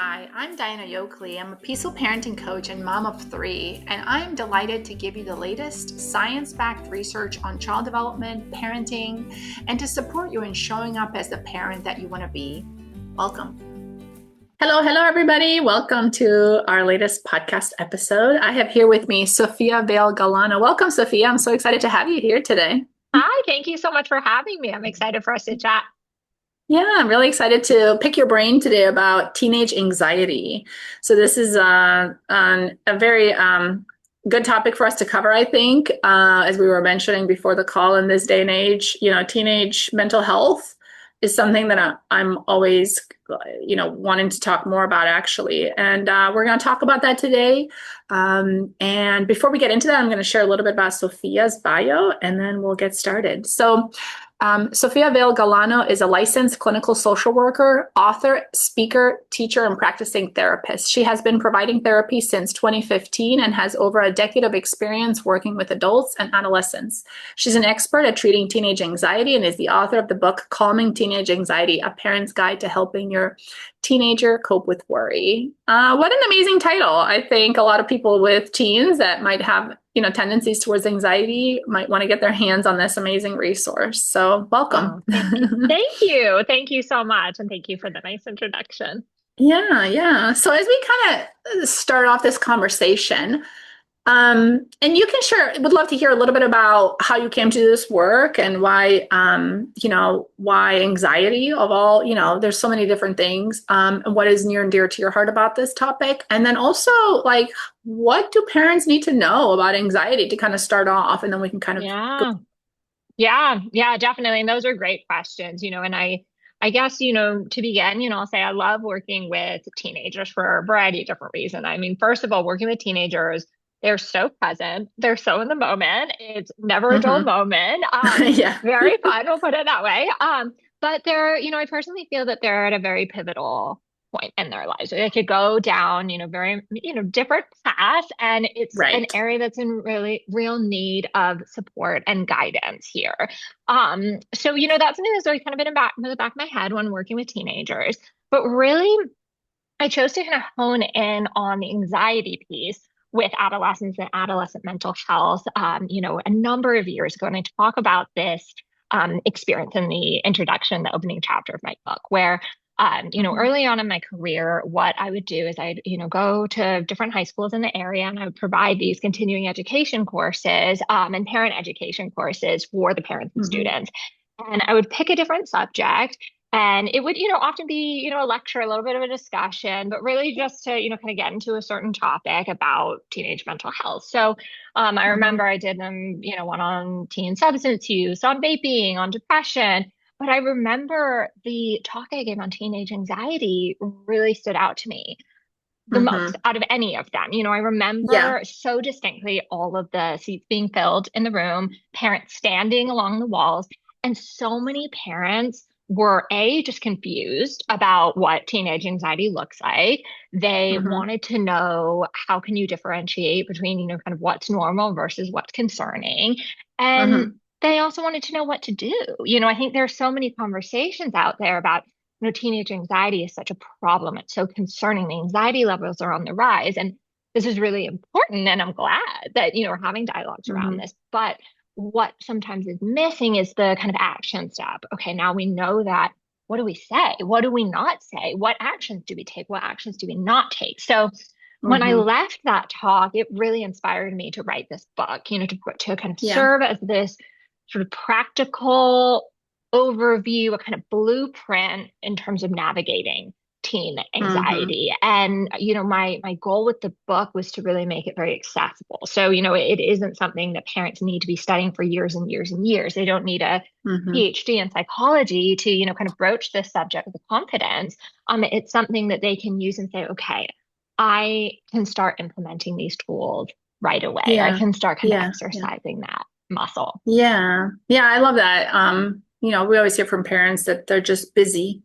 Hi, I'm Dajana Yoakley. I'm a peaceful parenting coach and mom of 3, and I'm delighted to give you the latest science-backed research on child development, parenting, and to support you in showing up as the parent that you want to be. Welcome. Hello, everybody. Welcome to our latest podcast episode. I have here with me Sophia Galano. Welcome, Sophia. I'm so excited to have you here today. Hi, thank you so much for having me. I'm excited for us to chat. Yeah, I'm really excited to pick your brain today about teenage anxiety. So this is a very good topic for us to cover, I think. As we were mentioning before the call, in this day and age, teenage mental health is something that I'm always, wanting to talk more about, actually. And we're going to talk about that today. And before we get into that, I'm going to share a little bit about Sophia's bio, and then we'll get started. So Sophia Galano is a licensed clinical social worker, author, speaker, teacher, and practicing therapist. She has been providing therapy since 2015 and has over a decade of experience working with adults and adolescents. She's an expert at treating teenage anxiety and is the author of the book Calming Teenage Anxiety, A Parent's Guide to Helping Your Teenager Cope with Worry. What an amazing title. I think a lot of people with teens that might have tendencies towards anxiety might want to get their hands on this amazing resource. So welcome. Oh, thank you. Thank you so much. And thank you for the nice introduction. Yeah. So as we kind of start off this conversation, and you can share, would love to hear a little bit about how you came to this work and why, why anxiety of all, there's so many different things, and what is near and dear to your heart about this topic. And then also, like, what do parents need to know about anxiety to kind of start off, and then we can kind of go. Yeah, definitely. And those are great questions, and I guess, to begin, I'll say I love working with teenagers for a variety of different reasons. I mean, first of all, working with teenagers, they're so present. They're so in the moment. It's never a dull moment. Yeah. Very fun. We'll put it that way. But I personally feel that they're at a very pivotal point in their lives. They could go down, very, different paths, and it's an Right. area that's in really real need of support and guidance here. So, that's something that's always kind of been in the back of my head when working with teenagers. But really, I chose to kind of hone in on the anxiety piece with adolescents and adolescent mental health, a number of years ago. And I talk about this experience in the introduction, the opening chapter of my book, where, early on in my career, what I would do is I'd, go to different high schools in the area, and I would provide these continuing education courses and parent education courses for the parents and students. And I would pick a different subject. And it would, often be, a lecture, a little bit of a discussion, but really just to, kind of get into a certain topic about teenage mental health. So I remember I did them, one on teen substance use, on vaping, on depression. But I remember the talk I gave on teenage anxiety really stood out to me the most out of any of them. I Yeah. remember so distinctly all of the seats being filled in the room, parents standing along the walls, and so many parents were just confused about what teenage anxiety looks like. They wanted to know, how can you differentiate between, kind of what's normal versus what's concerning. And they also wanted to know what to do. I think there are so many conversations out there about, teenage anxiety is such a problem. It's so concerning. The anxiety levels are on the rise. And this is really important. And I'm glad that, we're having dialogues around this. But what sometimes is missing is the kind of action step. Okay, now we know that. What do we say? What do we not say? What actions do we take? What actions do we not take? So when I left that talk, it really inspired me to write this book, to kind of serve as this sort of practical overview, a kind of blueprint in terms of navigating teen anxiety. And, my goal with the book was to really make it very accessible. So, it isn't something that parents need to be studying for years and years and years. They don't need a PhD in psychology to, kind of broach this subject with confidence. It's something that they can use and say, okay, I can start implementing these tools right away. I can start kind of exercising that muscle. Yeah. I love that. We always hear from parents that they're just busy.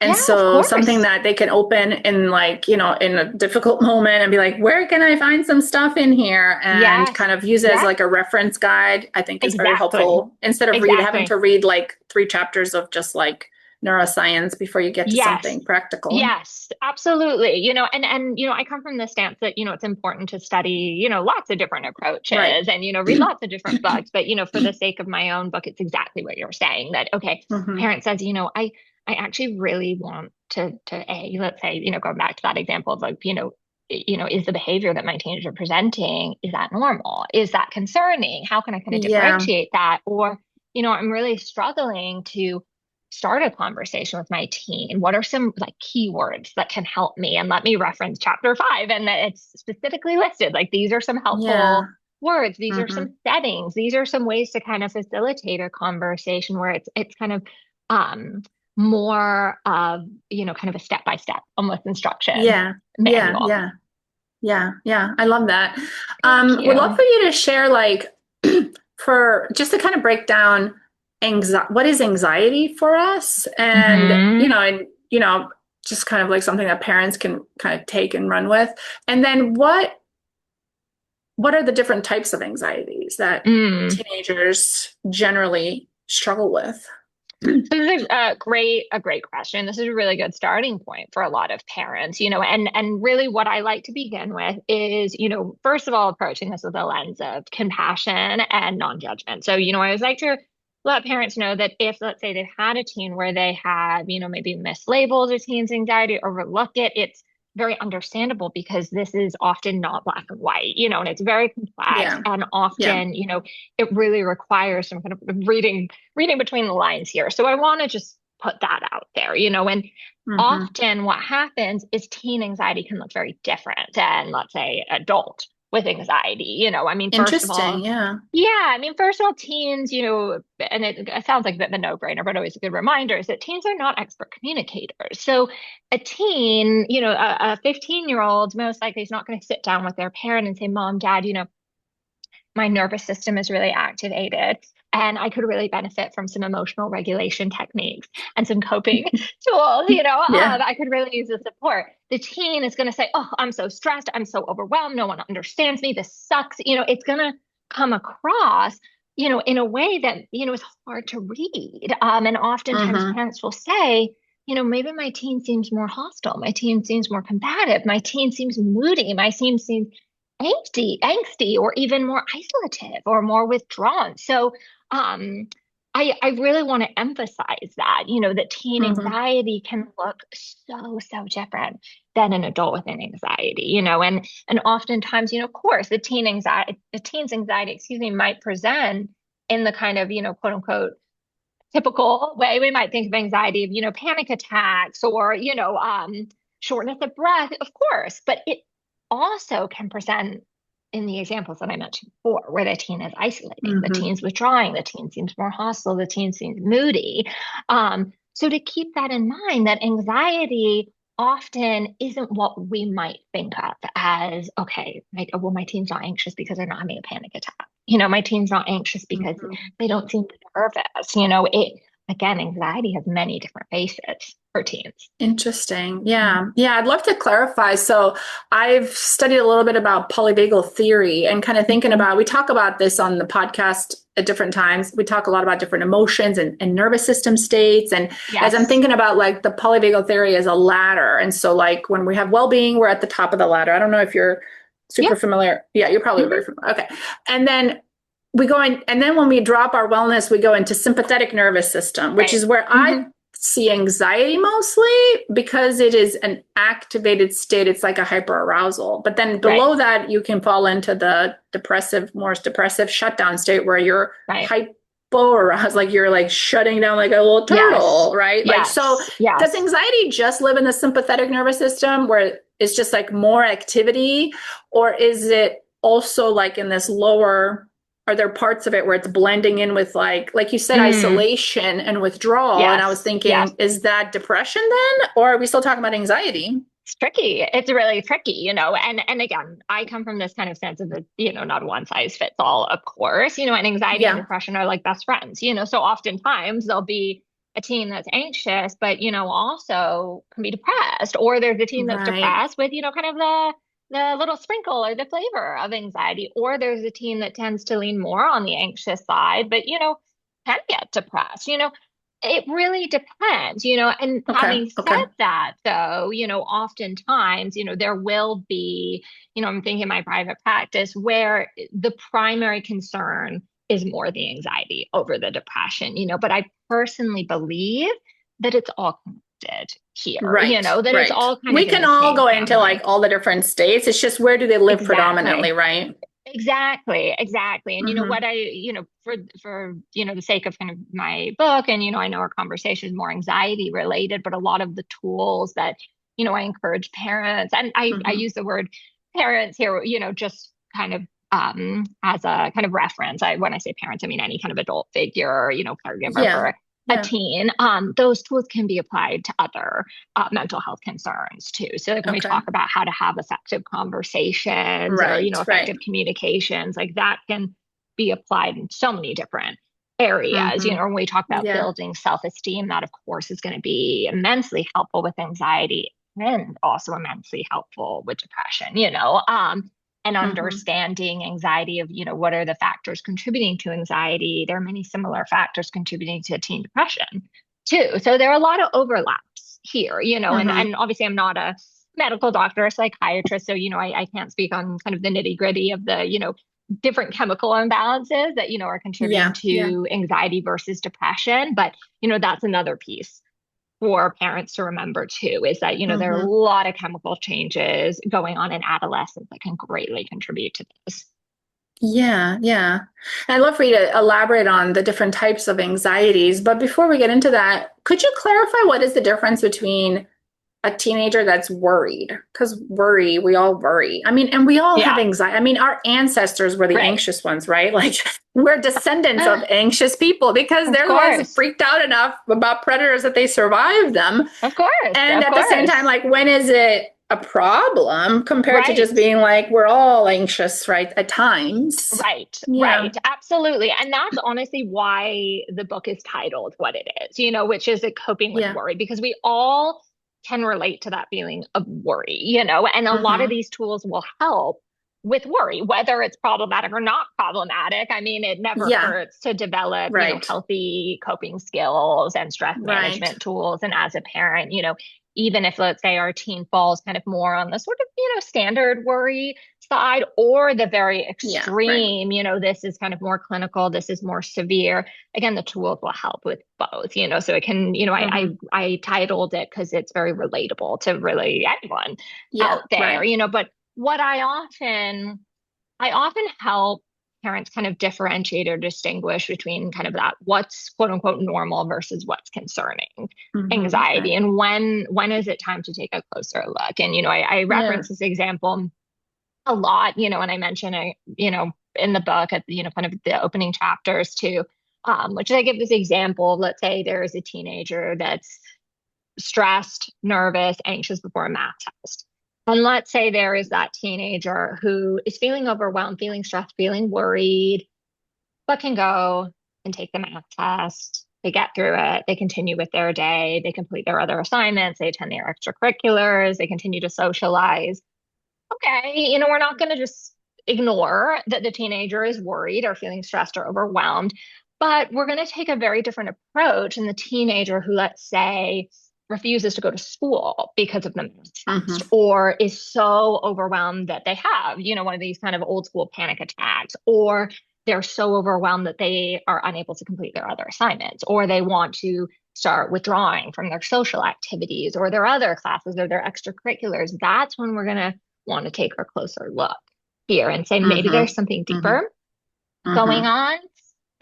And so something that they can open in, like, in a difficult moment and be like, where can I find some stuff in here, and kind of use it as like a reference guide, I think is very helpful, instead of having to read like 3 chapters of just like neuroscience before you get to Yes. something practical. Yes, absolutely. I come from the stance that, it's important to study, lots of different Right. approaches and, read lots of different books. But, for the sake of my own book, it's exactly what you're saying that, okay, Hmm. parent says, I actually really want let's say, going back to that example of like, is the behavior that my teenagers are presenting, is that normal? Is that concerning? How can I kind of Yeah. differentiate that? Or, I'm really struggling to start a conversation with my teen. What are some like keywords that can help me? And let me reference chapter 5, and that it's specifically listed. Like these are some helpful Yeah. words. These are Hmm. some settings. These are some ways to kind of facilitate a conversation where it's kind of um more of, kind of a step by step, almost instruction Yeah. Yeah. manual. Yeah. Yeah. Yeah. I love that. Thank Would love you. for you to share, like, for just to kind of break down what is anxiety for us, and Hmm. just kind of like something that parents can kind of take and run with, and then what are the different types of anxieties that Mm. teenagers generally struggle with? So this is a great question. This is a really good starting point for a lot of parents, and really what I like to begin with is, first of all, approaching this with a lens of compassion and non-judgment. So, I always like to let parents know that if, let's say, they've had a teen where they have, maybe mislabeled a teen's anxiety, overlook it, it's very understandable because this is often not black and white, and it's very complex Yeah. and Yeah. often, it really requires some kind of reading between the lines here. So I want to just put that out there, and Hmm. often what happens is teen anxiety can look very different than, let's say, adult with anxiety. I mean, first of Interesting. all, Yeah. yeah, I mean, first of all, teens, and it sounds like the no-brainer, but always a good reminder is that teens are not expert communicators. So a teen, a 15-year-old most likely is not going to sit down with their parent and say, Mom, Dad, my nervous system is really activated and I could really benefit from some emotional regulation techniques and some coping tools, Yeah. I could really use the support. The teen is going to say, oh, I'm so stressed. I'm so overwhelmed. No one understands me. This sucks. It's going to come across, in a way that, is hard to read. And oftentimes Hmm. parents will say, maybe my teen seems more hostile. My teen seems more combative. My teen seems moody. My teen seems angsty, or even more isolative or more withdrawn. So, um, I really want to emphasize that, that teen Hmm. anxiety can look so different than an adult with an anxiety, and oftentimes, of course, the teen's anxiety, excuse me, might present in the kind of, quote unquote, typical way we might think of anxiety of, panic attacks or, shortness of breath, of course, but it also can present in the examples that I mentioned before, where the teen is isolating, the Hmm. teen's withdrawing, the teen seems more hostile, the teen seems moody. So to keep that in mind, that anxiety often isn't what we might think of as, okay, well, my teen's not anxious because they're not having a panic attack. My teen's not anxious because Hmm. they don't seem nervous. Again, anxiety has many different faces for teens. Interesting. Yeah. Yeah. I'd love to clarify. So I've studied a little bit about polyvagal theory and kind of thinking Mhm. about, we talk about this on the podcast at different times. We talk a lot about different emotions and nervous system states. And as I'm Yes. thinking about like the polyvagal theory as a ladder. And so like when we have well-being, we're at the top of the ladder. I don't know if you're super Yep. familiar. Yeah, you're probably very Hmm. familiar. Okay. And then we go in, and then when we drop our wellness, we go into sympathetic nervous system, which Right. is where I Hmm. see anxiety mostly because it is an activated state. It's like a hyperarousal. But then Right. below that, you can fall into the more depressive shutdown state where you're Right. hypo-aroused, like you're like shutting down like a little Yes. turtle, right? Like, so Yes. does Yes. anxiety just live in the sympathetic nervous system where it's just like more activity, or is it also like in this lower, are there parts of it where it's blending in with like you said, Mm. isolation and withdrawal? And I was Yes. Yes. thinking, is that depression then, or are we still talking about anxiety? It's tricky. It's really tricky, and again, I come from this kind of sense of, not one size fits all, of course, and anxiety and Yeah. depression are like best friends, so oftentimes there'll be a teen that's anxious, but, also can be depressed, or there's a teen that's Right. depressed with, kind of the little sprinkle or the flavor of anxiety, or there's a teen that tends to lean more on the anxious side, but, can get depressed, It really depends, and Okay. having Okay. said that, though, oftentimes, there will be, I'm thinking my private practice where the primary concern is more the anxiety over the depression, but I personally believe that it's all connected here, Right. that it's Right. all kind We of in can the all same go into like family. all the different states. It's just where do they live predominantly, Exactly. right? Exactly, exactly. And Mm-hmm. what for the sake of kind of my book, and I know our conversation is more anxiety related, but a lot of the tools that, I encourage parents, and I Mm-hmm. use the word parents here, just kind of as a kind of reference. When I say parents, I mean any kind of adult figure, caregiver Yeah. for a Yeah. teen. Those tools can be applied to other mental health concerns too. So like when we Okay. talk about how to have effective conversations or, Right. Right. effective communications, like that can be applied in so many different areas. Mm-hmm. When we talk about Yeah. building self-esteem, that of course is going to be immensely helpful with anxiety and also immensely helpful with depression, and Mm-hmm. understanding anxiety of, what are the factors contributing to anxiety. There are many similar factors contributing to teen depression too. So there are a lot of overlaps here, Mm-hmm. and obviously I'm not a medical doctor or psychiatrist, so, I can't speak on kind of the nitty gritty of the, different chemical imbalances that, are contributing Yeah. Yeah. to anxiety versus depression. But, that's another piece for parents to remember too, is that, there are a Mm-hmm. lot of chemical changes going on in adolescence that can greatly contribute to this. Yeah, yeah. And I'd love for you to elaborate on the different types of anxieties. But before we get into that, could you clarify what is the difference between a teenager that's worried? Because worry, we all worry. I mean, and we all have Yeah, anxiety. I mean, our ancestors were the right. anxious ones, right? Like we're descendants of anxious people because Of they're the ones course. freaked out enough about predators that they survived them. Of course. And Of at the same time, course. like, when is it a problem compared to just Right. being like, we're all anxious, right? At times. Right, Yeah. right, absolutely. And that's honestly why the book is titled what it is, which is a coping with Yeah. worry, because we all can relate to that feeling of worry, and a lot of Mm-hmm. these tools will help with worry, whether it's problematic or not problematic. I mean, it never Yeah. hurts to develop, Right. healthy coping skills and stress Right. management tools. And as a parent, even if let's say our teen falls kind of more on the sort of, standard worry side or the very Yeah. Right. extreme, this is kind of more clinical, this is more severe. Again, the tools will help with both, so it can, Mm-hmm. I titled it because it's very relatable to really anyone Yeah. out there, Right. but what I often help parents kind of differentiate or distinguish between kind of that what's quote unquote normal versus what's concerning Mm-hmm. anxiety, Right. and when is it time to take a closer look. And I Yeah. reference this example a lot, and I mention it, in the book at kind of the opening chapters too, which I give this example of, let's say there is a teenager that's stressed, nervous, anxious before a math test. And let's say there is that teenager who is feeling overwhelmed, feeling stressed, feeling worried, but can go and take the math test. They get through it. They continue with their day. They complete their other assignments. They attend their extracurriculars. They continue to socialize. Okay, we're not going to just ignore that the teenager is worried or feeling stressed or overwhelmed, but we're going to take a very different approach in the teenager who, let's say, refuses to go to school because of the math Mm-hmm. test or is so overwhelmed that they have, one of these kind of old school panic attacks, or they're so overwhelmed that they are unable to complete their other assignments, or they want to start withdrawing from their social activities or their other classes or their extracurriculars. That's when we're going to want to take a closer look here and say maybe Mm-hmm. there's something Mm-hmm. deeper going Mm-hmm. on.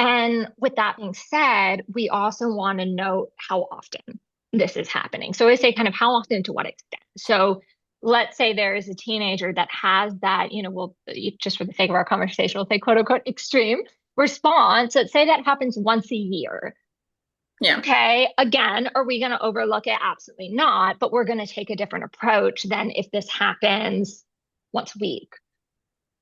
And with that being said, we also want to note how often this is happening. So I say kind of how often to what extent. So let's say there is a teenager that has that, we'll just for the sake of our conversation, we'll say quote unquote extreme response. Let's say that happens once a year. Yeah. Okay, again, are we going to overlook it? Absolutely not. But we're going to take a different approach than if this happens once a week,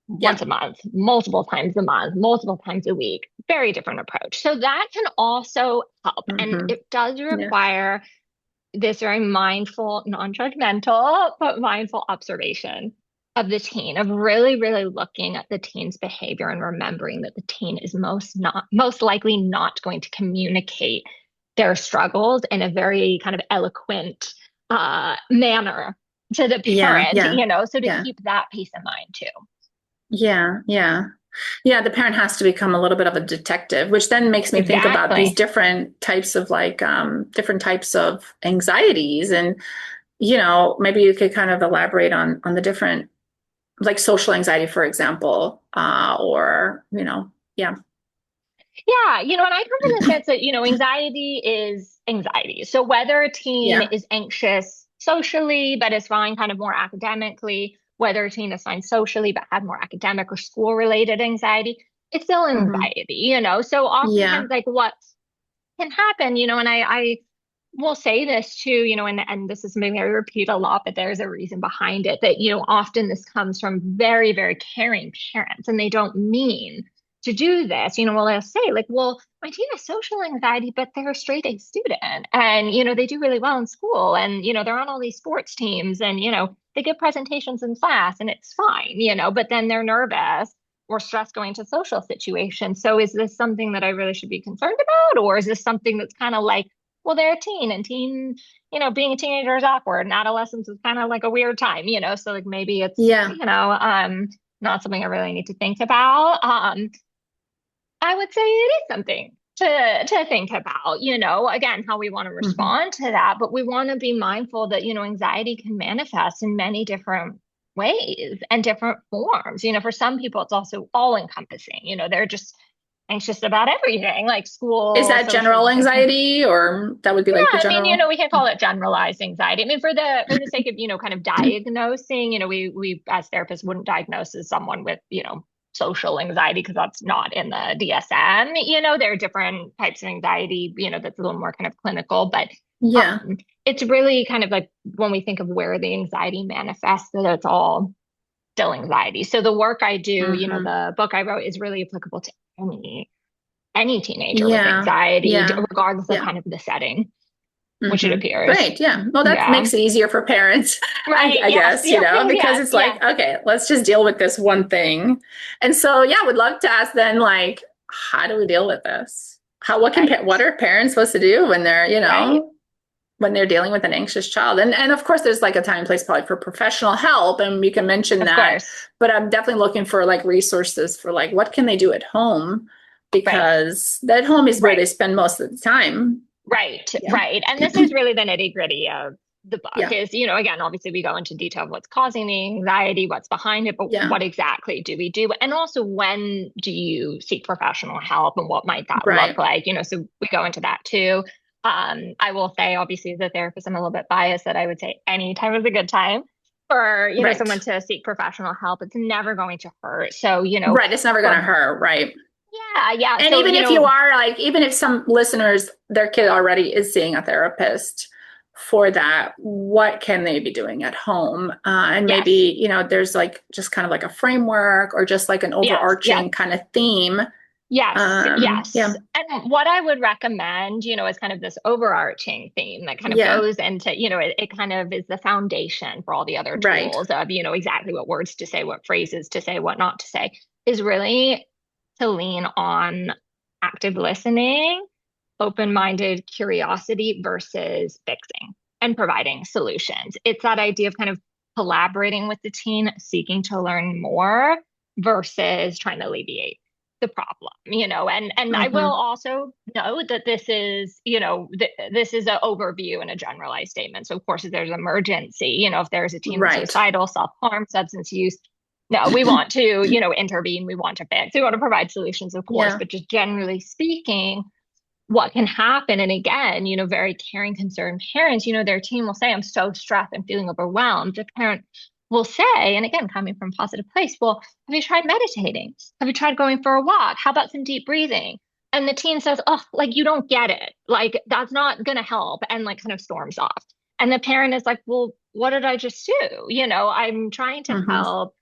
Yeah. once a month, multiple times a month, multiple times a week. Very different approach. So that can also help. And Mm-hmm. it does Yeah. require this very mindful, non-judgmental, but mindful observation of the teen, of really, really looking at the teen's behavior and remembering that the teen is most likely not going to communicate their struggles in a very kind of eloquent manner to the Yeah, parent, yeah, so to yeah, keep that peace in mind too. yeah, yeah. Yeah, the parent has to become a little bit of a detective, which then makes me think about these Exactly. different types of different types of anxieties. And, maybe you could kind of elaborate on the different, like social anxiety, for example, or, yeah. Yeah, and I come from the sense that, anxiety is anxiety. So whether a teen Yeah. is anxious socially, but is fine kind of more academically, whether a teen is fine socially, but had more academic or school related anxiety, it's still Hmm. anxiety. So Yeah. oftentimes like what can happen, and I will say this too, and this is maybe I repeat a lot, but there's a reason behind it that, often this comes from very, very caring parents and they don't mean to do this. Well, they'll say, like, well, my teen has social anxiety, but they're a straight A student and, they do really well in school and, they're on all these sports teams and, they give presentations in class and it's fine, but then they're nervous or stressed going to social situations. So is this something that I really should be concerned about? Or is this something that's kind of like, well, they're a teen and being a teenager is awkward and adolescence is kind of like a weird time, so like maybe it's, Yeah. not something I really need to think about. I would say it is something to think about, again, how we want to Hmm. respond to that, but we want to be mindful that, anxiety can manifest in many different ways and different forms. For some people, it's also all encompassing. They're just anxious about everything, like Is school, that general social. anxiety, or that would be Yeah, like the I mean, general? we can call it generalized anxiety. I mean, for the sake of, kind of diagnosing, we as therapists wouldn't diagnose as someone with, social anxiety because that's not in the DSM. There are different types of anxiety, that's a little more kind of clinical, but Yeah. it's really kind of like when we think of where the anxiety manifests, that it's all still anxiety. So the work I do, Hmm. the book I wrote is really applicable to any teenager with Yeah. anxiety, Yeah. regardless of Yeah. kind of the setting which it Hmm. appears. Great. Yeah. Well, that Yeah. makes it easier for parents, I, Right. I Yes. guess, Yes. because Yes. it's like, Yes. okay, let's just deal with this one thing. And so, yeah, would love to ask then, like, how do we deal with this? What Right. are parents supposed to do when they're, Right. when they're dealing with an anxious child? And of course, there's like a time and place probably for professional help, and you can mention Of that. course. But I'm definitely looking for like resources for like what can they do at home, Right. because at home is where they Right. spend most of the time. Right. Yeah. Right. And this is really the nitty gritty of the book Yeah. is, again, obviously we go into detail of what's causing the anxiety, what's behind it, but Yeah. what exactly do we do? And also when do you seek professional help and what might that look Right. like? So we go into that too. I will say, obviously, as a therapist, I'm a little bit biased that I would say any time is a good time for, Right. someone to seek professional help. It's never going to hurt. So, Right. It's never going to for, hurt. Right. yeah, yeah. And So, even if you are like, even if some listeners, their kid already is seeing a therapist for that, what can they be doing at home? And maybe, yes, there's like just kind of like a framework or just like an yes, yes. overarching kind of theme. Yes, Yeah. yes. And what I would recommend, is kind of this overarching theme that kind of Yeah. goes into, it kind of is the foundation for all the other Right. tools of, exactly what words to say, what phrases to say, what not to say, is really to lean on active listening, open-minded curiosity versus fixing and providing solutions. It's that idea of kind of collaborating with the teen, seeking to learn more versus trying to alleviate the problem, and I will Hmm. also note that this is, this is an overview and a generalized statement. So of course, if there's emergency, if there's a teen with Right. suicidal, self-harm, substance use, no, we want to, intervene, we want to fix, we want to provide solutions, of course, Yeah. but just generally speaking, what can happen. And again, very caring, concerned parents, their teen will say, I'm so stressed, I'm feeling overwhelmed. The parent will say, and again, coming from a positive place, well, have you tried meditating? Have you tried going for a walk? How about some deep breathing? And the teen says, oh, like, you don't get it. Like, that's not going to help. And like, kind of storms off. And the parent is like, well, what did I just do? I'm trying to Hmm. help.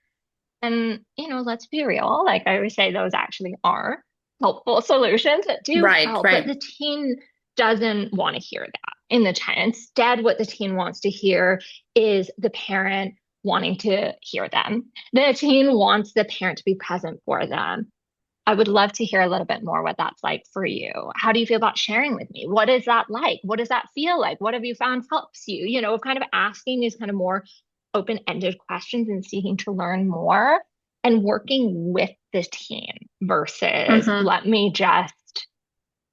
And, let's be real. Like I always say, those actually are helpful solutions that do Right. help, but Right. the teen doesn't want to hear that in the teen. Instead, what the teen wants to hear is the parent wanting to hear them. The teen wants the parent to be present for them. I would love to hear a little bit more what that's like for you. How do you feel about sharing with me? What is that like? What does that feel like? What have you found helps you? Kind of asking these kind of more open-ended questions and seeking to learn more and working with the team versus Hmm. let me just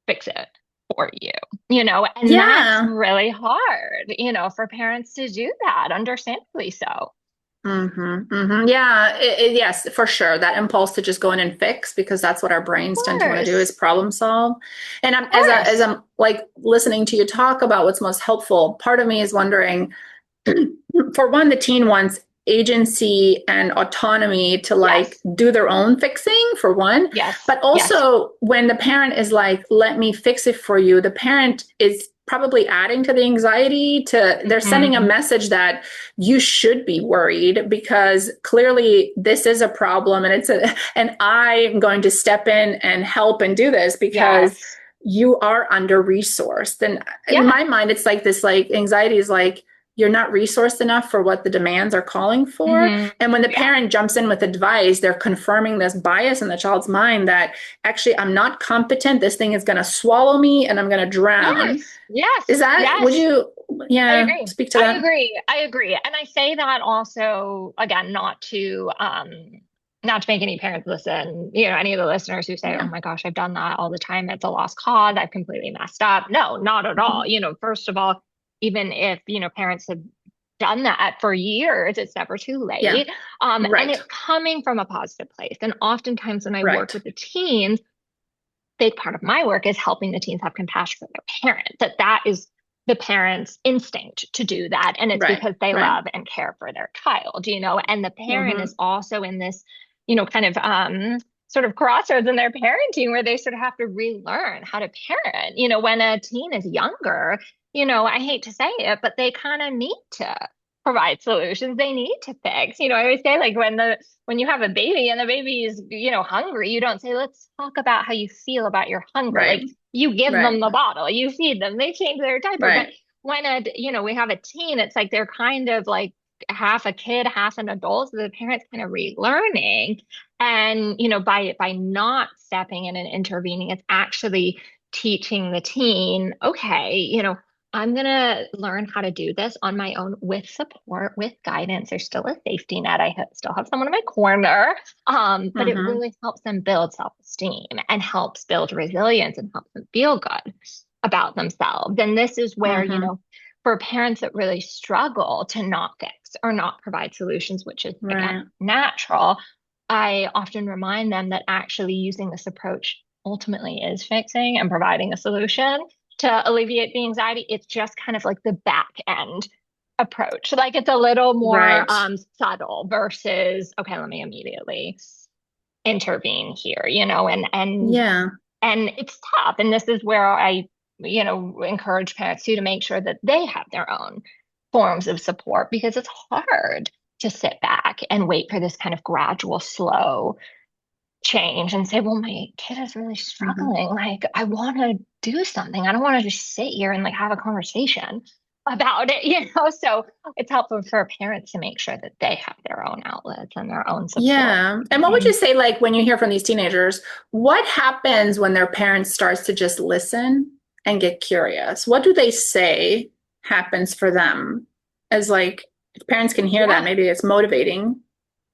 fix it for you, and that's Yeah. really hard, for parents to do that, understandably so. Of Yeah, yes, for sure. That impulse to just go in and fix because that's what our brains tend to want to do is course, problem solve. And of as course. I'm like listening to you talk about what's most helpful, part of me is wondering, for one, the teen wants agency and autonomy to like Yes, do their own fixing for one, yes, but yes. also when the parent is like, let me fix it for you, the parent is probably adding to the anxiety. To they're sending a Hmm. message that you should be worried because clearly this is a problem and and I'm going to step in and help and do this because Yes. you are under resourced. And in Yeah. my mind it's like this, like anxiety is like you're not resourced enough for what the demands are calling for. Hmm. And when the Yeah. parent jumps in with advice, they're confirming this bias in the child's mind that actually I'm not competent. This thing is going to swallow me and I'm going to drown. Yes. Is Yes. that, would Yes. you, I yeah, agree. speak to I that? agree. I agree. And I say that also, again, not to make any parents listen, any of the listeners who say, oh Yeah. my gosh, I've done that all the time. It's a lost cause. I've completely messed up. No, not at all. Mhm. First of all, even if, parents have done that for years, it's never too Yeah. late. And Right. it's coming from a positive place. And oftentimes when I work Right. with the teens, big part of my work is helping the teens have compassion for their parents, that is the parent's instinct to do that. And it's Right. because they Right. love and care for their child, and the parent Mm-hmm. is also in this, kind of sort of crossroads in their parenting where they sort of have to relearn how to parent. When a teen is younger, I hate to say it, but they kind of need to provide solutions. They need to fix. I always say like when you have a baby and the baby is, hungry, you don't say, let's talk about how you feel about your hunger. Right. Like you give Right. them the bottle, you feed them, they change their diaper. But Right. when we have a teen, it's like they're kind of like half a kid, half an adult. So the parents kind of relearning. And, by not stepping in and intervening, it's actually teaching the teen, okay, I'm going to learn how to do this on my own with support, with guidance. There's still a safety net. Still have someone in my corner. But it Mm-hmm. really helps them build self-esteem and helps build resilience and helps them feel good about themselves. And this is where, Mm-hmm. for parents that really struggle to not fix or not provide solutions, which is again Right. natural, I often remind them that actually using this approach ultimately is fixing and providing a solution to alleviate the anxiety. It's just kind of like the back end approach. Like it's a little more Right. subtle versus, okay, let me immediately intervene here, Yeah. and it's tough. And this is where I, encourage parents too to make sure that they have their own forms of support because it's hard to sit back and wait for this kind of gradual, slow change and say, well, my kid is really Mm-hmm. struggling. Like, I want to do something. I don't want to just sit here and like have a conversation about it, So it's helpful for parents to make sure that they have their own outlets and their own support. Yeah. And what would you say, like, when you hear from these teenagers, what happens when their parents starts to just listen and get curious? What do they say happens for them? As like, if parents can hear that, Yeah. maybe it's motivating.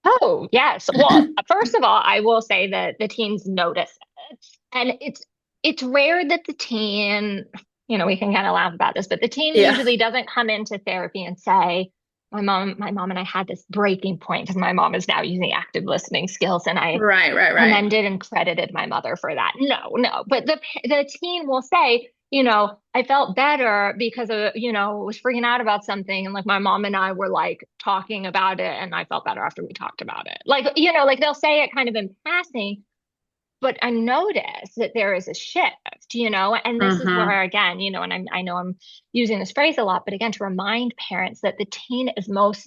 Oh, yes. Well, first of all, I will say that the teens notice it. And it's rare that the teen, we can kind of laugh about this, but the teen Yeah. usually doesn't come into therapy and say, my mom and I had this breaking point because my mom is now using active listening skills and I Right, right, right. commended and credited my mother for that. No, no. But the teen will say, I felt better because of, was freaking out about something. And like my mom and I were like talking about it and I felt better after we talked about it. Like, like they'll say it kind of in passing, but I notice that there is a shift, and this is Mm-hmm. where again, and I know I'm using this phrase a lot, but again, to remind parents that the teen is most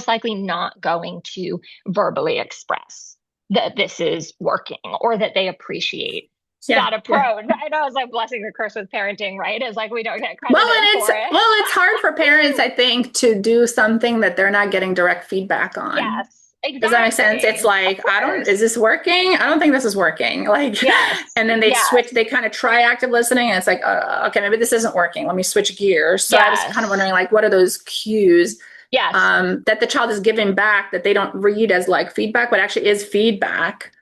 likely not going to verbally express that this is working or that they appreciate Yeah, that yeah. approach. I know it's like blessing or curse with parenting, right? It's like we don't get Well, credited and for it. it's hard for parents, I think, to do something that they're not getting direct feedback on. Yes, Does that make sense? It's Exactly. Of like, is course. this working? I don't think this is working. Like, Yes. and then they switch, Yes. they kind of try active listening and it's like, okay, maybe this isn't working. Let me switch gears. So I was kind of Yes. wondering, like, what are those cues Yes. that the child is giving back that they don't read as like feedback, but actually is feedback?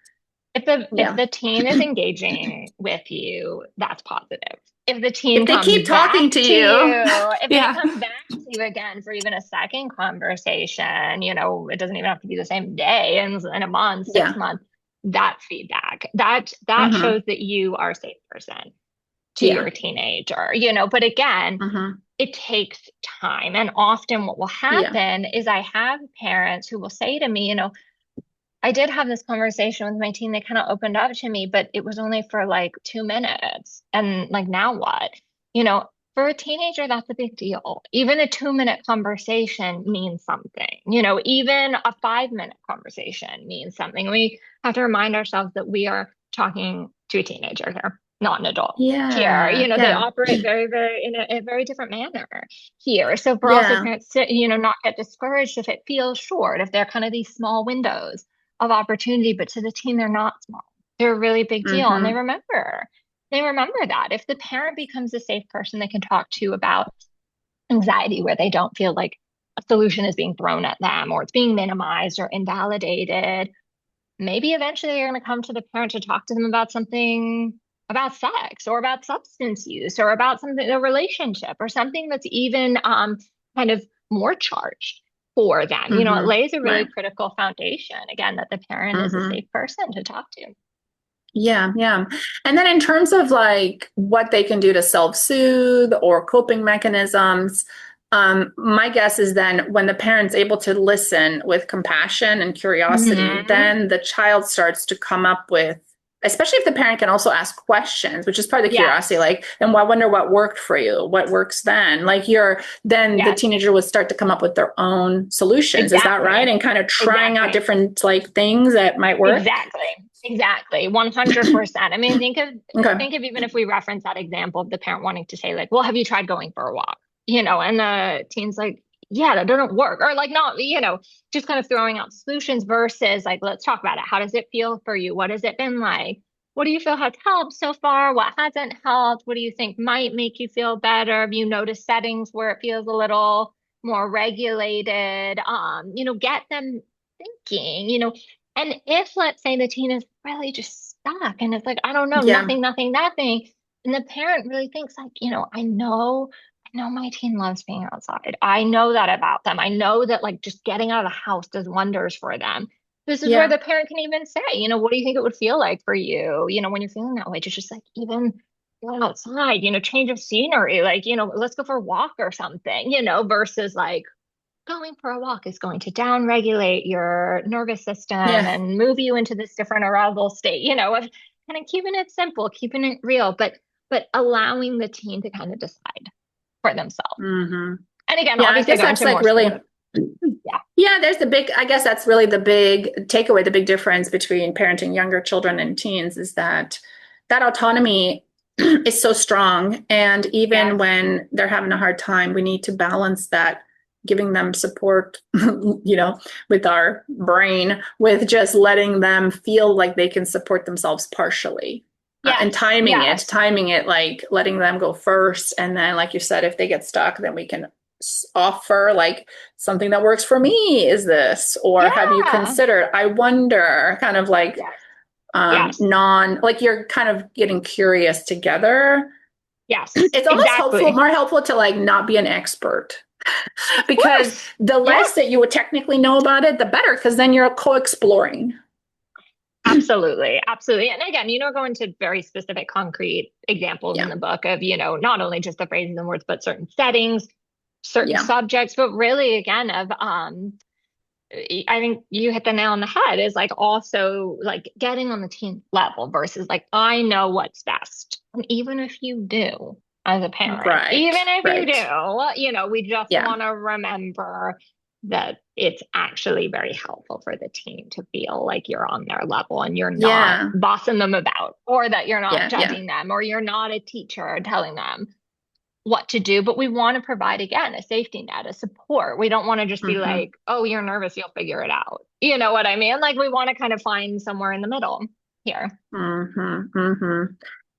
If Yeah. the teen is engaging with you, that's positive. If the teen If they comes keep talking back to to you, you, if they yeah. come back to you again for even a second conversation, it doesn't even have to be the same day in a month, six Yeah. months, that's feedback. That Hmm. shows that you are a safe person to Yeah. your teenager, but again, Hmm. it takes time. And often what will Yeah. happen is I have parents who will say to me, I did have this conversation with my teen. They kind of opened up to me, but it was only for like 2 minutes. And like, now what? You know, for a teenager, that's a big deal. Even a 2-minute conversation means something. Even a 5-minute conversation means something. We have to remind ourselves that we are talking to a teenager here, not an adult here. Yeah. They Yeah. operate very, very in a very different manner here. So for also Yeah. parents to, not get discouraged if it feels short, if they're kind of these small windows of opportunity, but to the teen, they're not small. They're a really big deal. And Hmm. they remember that. If the parent becomes a safe person they can talk to about anxiety, where they don't feel like a solution is being thrown at them or it's being minimized or invalidated, maybe eventually you're going to come to the parent to talk to them about something about sex or about substance use or about something, a relationship or something that's even kind of more charged for them. It Hmm. lays a really Right. critical foundation, again, that the parent is a Hmm. safe person to talk to. Yeah, yeah. And then in terms of like what they can do to self-soothe or coping mechanisms, my guess is then when the parent's able to listen with compassion and curiosity, Hmm. then the child starts to come up with, especially if the parent can also ask questions, which is part of the curiosity, Yes. like, then I wonder what worked for you, what works then. Like then the Yes. teenager would start to come up with their own solutions. Is that right? Exactly. And kind of trying out Exactly. different like things that might work. Exactly. Exactly. 100%. I mean, Okay. think of even if we reference that example of the parent wanting to say like, well, have you tried going for a walk? And the teen's like, yeah, that doesn't work. Or like not, just kind of throwing out solutions versus like, let's talk about it. How does it feel for you? What has it been like? What do you feel has helped so far? What hasn't helped? What do you think might make you feel better? Have you noticed settings where it feels a little more regulated? Get them thinking, and if, let's say, the teen is really just stuck and it's like, I don't know, Yeah. nothing, nothing, nothing, and the parent really thinks like, I know my teen loves being outside. I know that about them. I know that like just getting out of the house does wonders for them. This is where Yeah. the parent can even say, what do you think it would feel like for you? When you're feeling that way, to just like even go outside, change of scenery, like, let's go for a walk or something, versus like going for a walk is going to downregulate your nervous system Yeah. and move you into this different arousal state, of kind of keeping it simple, keeping it real, but allowing the teen to kind of decide for themselves. Hmm. And again, Yeah, I obviously guess go that's into like more really, specific. Yeah. yeah, I guess that's really the big takeaway, the big difference between parenting younger children and teens is that autonomy is so strong. And even Yes. when they're having a hard time, we need to balance that, giving them support, with our brain, with just letting them feel like they can support themselves partially. And Yes. Yes. timing it, like letting them go first. And then, like you said, if they get stuck, then we can offer like something that works for me is this, or have you Yeah. considered, I wonder, kind of like Yes. Yes. like you're kind of getting curious together. Yes. It's almost Exactly. more helpful to like not be an expert, Of because course. the Yeah. less that you would technically know about it, the better, because then you're co-exploring. Absolutely, absolutely. And again, go into very specific, concrete examples in Yeah. the book of, not only just the phrases and words, but certain settings, certain Yeah. subjects, but really again of I think you hit the nail on the head is like also like getting on the teen level versus like I know what's best. And even if you do as a parent, Right. even if you Right. do, we just Yeah. want to remember that it's actually very helpful for the teen to feel like you're on their level and you're not Yeah. bossing them about, or that you're not Yeah. Yeah. judging them, or you're not a teacher telling them, what to do, but we want to provide, again, a safety net, a support. We don't want to just be Mm-hmm. like, oh, you're nervous, you'll figure it out. You know what I mean? Like we want to kind of find somewhere in the middle here. Mm-hmm. Mm-hmm.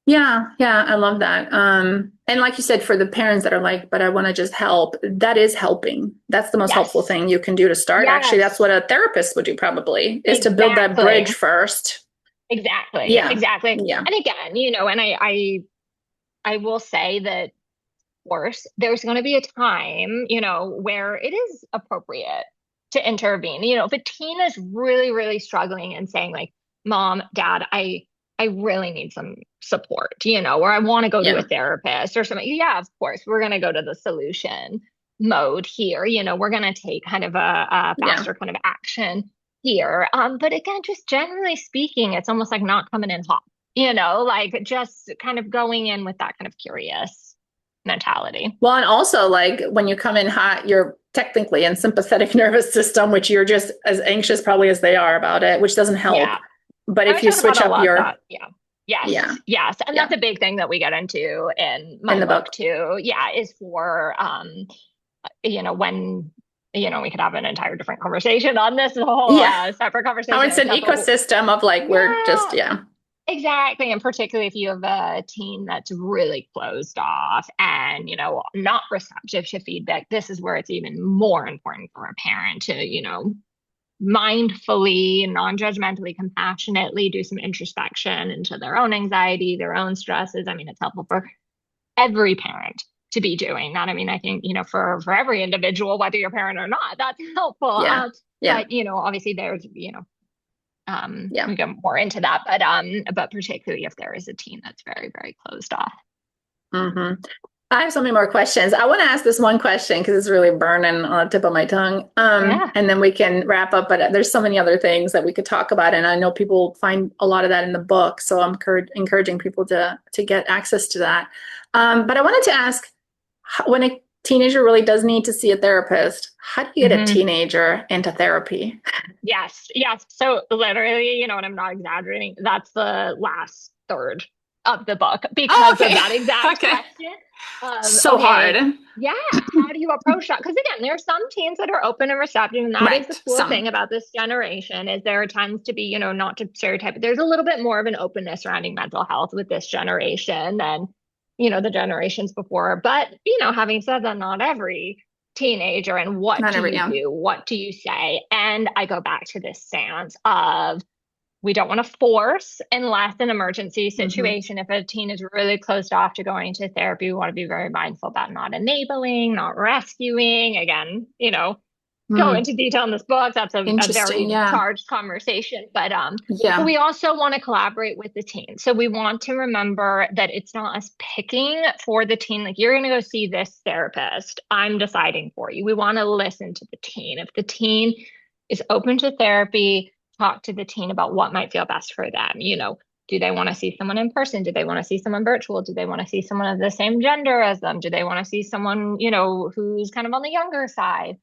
Yeah, yeah, I love that. And like you said, for the parents that are like, but I want to just help, that is helping. That's the most helpful Yes. thing you can do to start. Actually, that's Yes. what a therapist would do probably, is to build that bridge Exactly. first. Exactly. Yeah. Exactly. Yeah. And again, I will say that course, there's going to be a time, where it is appropriate to intervene. If a teen is really, really struggling and saying like, "Mom, Dad, I really need some support," or I want to go to a Yeah. therapist or something. Yeah, of course, we're going to go to the solution mode here. We're going to take kind of a Yeah. faster kind of action here. But again, just generally speaking, it's almost like not coming in hot. Like just kind of going in with that kind of curious mentality. Well, and also like when you come in hot, you're technically in sympathetic nervous system, which you're just as anxious probably as they are about it, which doesn't help. Yeah. But And we if you talk about switch a up lot your, that. Yeah. Yes. yeah, Yes. And yeah, that's a big thing that we get into in in my the book book. too. Yeah, is for when we could have an entire different conversation on this whole Yeah. separate How conversation it's and an stuff. But ecosystem of like, we're just, yeah, yeah, exactly. And particularly if you have a teen that's really closed off and, not receptive to feedback, this is where it's even more important for a parent to, mindfully, non-judgmentally, compassionately do some introspection into their own anxiety, their own stresses. I mean, it's helpful for every parent to be doing that. I mean, I think, for every individual, whether you're a parent or not, that's helpful. yeah, yeah, But obviously there's, yeah. we go more into that, but particularly if there is a teen that's very, very closed off. Hmm. I have so many more questions. I want to ask this one question because it's really burning on the tip of my tongue. Yeah. And then we can wrap up. But there's so many other things that we could talk about, and I know people find a lot of that in the book. So I'm encouraging people to get access to that. But I wanted to ask, when a teenager really does need to see a therapist, how do you get a Hmm. teenager into therapy? Yes, yes. So literally, and I'm not exaggerating, that's the last third of the book Oh, because of okay, that exact okay. question of, So hard, okay, yeah, how do you approach that? Because again, there are some teens that are open and receptive, and that is the right? cool Some, thing about this generation is there tends to be, not to stereotype, but there's a little bit more of an openness surrounding mental health with this generation than, the generations before. But, having said that, not every teenager, and what not do every, you yeah. do? What do you say? And I go back to this stance of we don't want to force unless an emergency Hmm. situation. If a teen is really closed off to going to therapy, we want to be very mindful about not enabling, not rescuing. Again, go Mm, into detail in this book. That's a interesting. very Yeah, charged conversation. But yeah. we also want to collaborate with the teen. So we want to remember that it's not us picking for the teen, like you're gonna go see this therapist. I'm deciding for you. We want to listen to the teen. If the teen is open to therapy, talk to the teen about what might feel best for them. Do they want to see someone in person? Do they want to see someone virtual? Do they want to see someone of the same gender as them? Do they want to see someone, who's kind of on the younger side?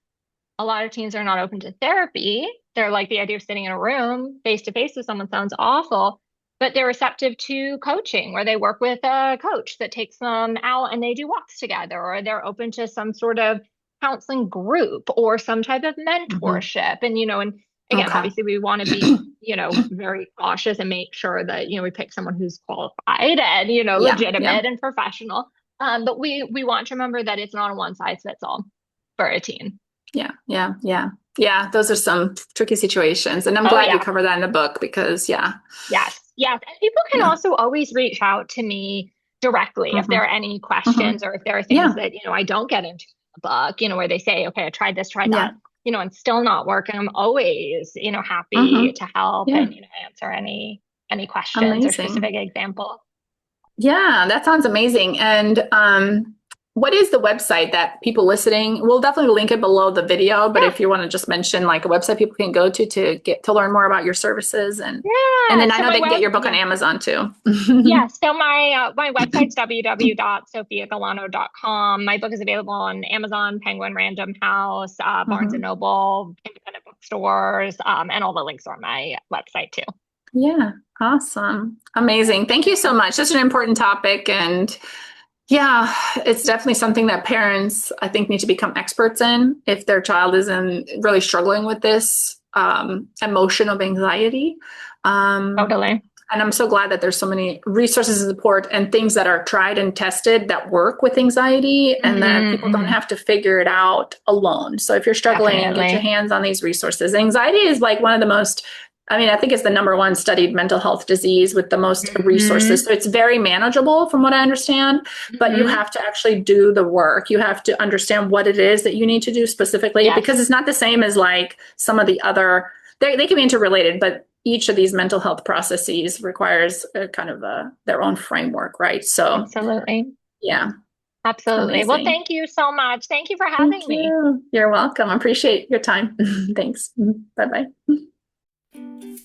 A lot of teens are not open to therapy. They're like the idea of sitting in a room face to face with someone sounds awful, but they're receptive to coaching where they work with a coach that takes them out and they do walks together, or they're open to some sort of counseling group or some type of Hmm. mentorship. And again, Okay. obviously we want to be, very cautious and make sure that, we pick someone who's qualified and, Yeah, yeah, legitimate and professional. But we want to remember that it's not a one size fits all for a teen. yeah, yeah, yeah. Yeah, those are some tricky situations. And I'm Oh glad you yeah. cover that in the book because, yeah, Yes. Yes. And people can yeah. also always reach out to me directly if Hmm. there are any Hmm. questions or if there are things Yeah, that, I don't get into the book, where they say, okay, I tried this, tried that, yeah. and still not working. I'm always, happy Hmm. to help Yeah, and, answer any questions or amazing. specific example. Yeah, that sounds amazing. And what is the website that people listening? We'll definitely link it below the video, but Yeah. if you want to just mention like a website people can go to get to learn more about your services, and Yeah. then I So know my they can get web, your book on yeah. Amazon too. Yeah, so my website's www.sophiagalano.com. My book is available on Amazon, Penguin, Random House, Barnes and Hmm. Noble, independent bookstores, and all the links are on my website too. Yeah, awesome. Amazing. Thank you so Awesome. much. Such an important topic, and Yeah, it's definitely something that parents, I think, need to become experts in if their child is really struggling with this emotion of anxiety. Um, Totally. and I'm so glad that there's so many resources and support and things that are tried and tested that work with anxiety and that Hmm. people don't Hmm. have to figure it out alone. So if you're struggling, get your Definitely. hands on these resources. Anxiety is like one of the most, I mean, I think it's the number one studied mental health disease with the most resources. Hmm. So it's very manageable from what I understand, but you Hmm. have to actually do the work. You have to understand what it is that you need to do specifically because Yes. it's not the same as like some of the other, they can be interrelated, but each of these mental health processes requires a kind of their own framework, right? So, Absolutely. yeah, Absolutely. Well, amazing. thank you so much. Thank you for Thank having me. you. You're welcome. I appreciate your time. Thanks. Bye bye.